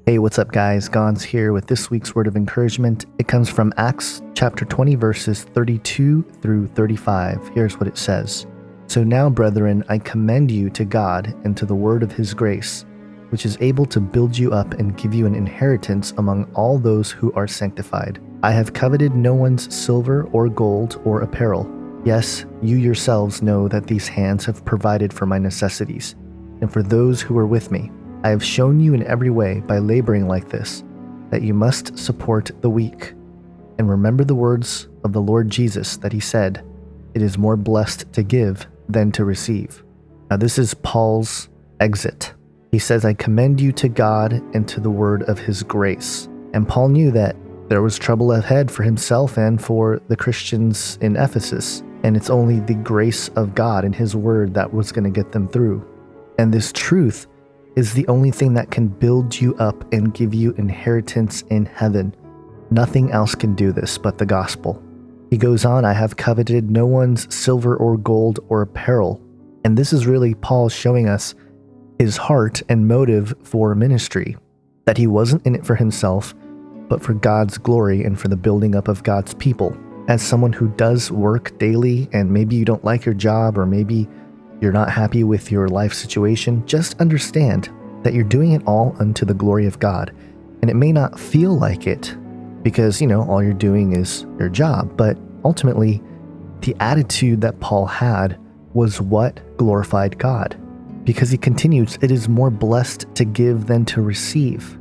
Hey, what's up guys? Gons here with this week's word of encouragement. It comes from Acts chapter 20 verses 32 through 35. Here's what it says. So now, brethren, I commend you to God and to the word of his grace, which is able to build you up and give you an inheritance among all those who are sanctified. I have coveted no one's silver or gold or apparel. Yes, you yourselves know that these hands have provided for my necessities, and for those who are with me. I have shown you in every way by laboring like this, that you must support the weak. And remember the words of the Lord Jesus that he said, it is more blessed to give than to receive. Now this is Paul's exit. He says, I commend you to God and to the word of his grace. And Paul knew that there was trouble ahead for himself and for the Christians in Ephesus. And it's only the grace of God and his word that was going to get them through. And this truth is the only thing that can build you up and give you inheritance in heaven. Nothing else can do this but the gospel. He goes on, I have coveted no one's silver or gold or apparel. And this is really Paul showing us his heart and motive for ministry, that he wasn't in it for himself, but for God's glory and for the building up of God's people. As someone who does work daily, and maybe you don't like your job, or maybe you're not happy with your life situation, just understand that you're doing it all unto the glory of God. And it may not feel like it because, all you're doing is your job. But ultimately, the attitude that Paul had was what glorified God. Because he continues, it is more blessed to give than to receive.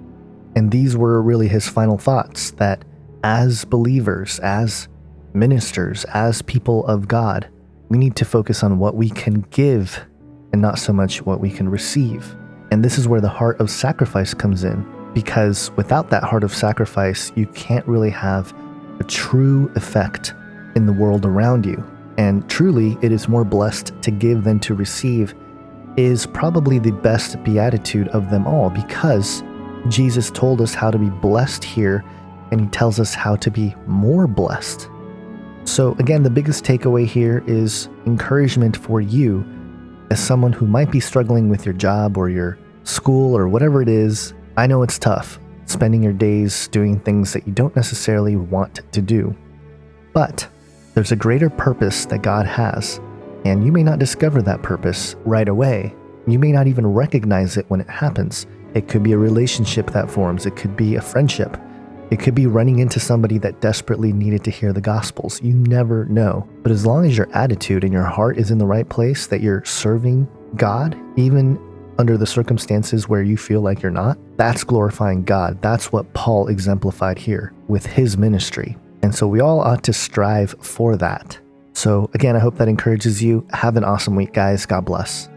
And these were really his final thoughts, that as believers, as ministers, as people of God, we need to focus on what we can give and not so much what we can receive. And this is where the heart of sacrifice comes in, because without that heart of sacrifice, you can't really have a true effect in the world around you. And truly, it is more blessed to give than to receive is probably the best beatitude of them all, because Jesus told us how to be blessed here, and he tells us how to be more blessed. So again, the biggest takeaway here is encouragement for you as someone who might be struggling with your job or your school or whatever it is. I know it's tough spending your days doing things that you don't necessarily want to do, but there's a greater purpose that God has, and you may not discover that purpose right away. You may not even recognize it when it happens. It could be a relationship that forms. It could be a friendship. It could be running into somebody that desperately needed to hear the Gospels. You never know. But as long as your attitude and your heart is in the right place, that you're serving God, even under the circumstances where you feel like you're not, that's glorifying God. That's what Paul exemplified here with his ministry. And so we all ought to strive for that. So again, I hope that encourages you. Have an awesome week, guys. God bless.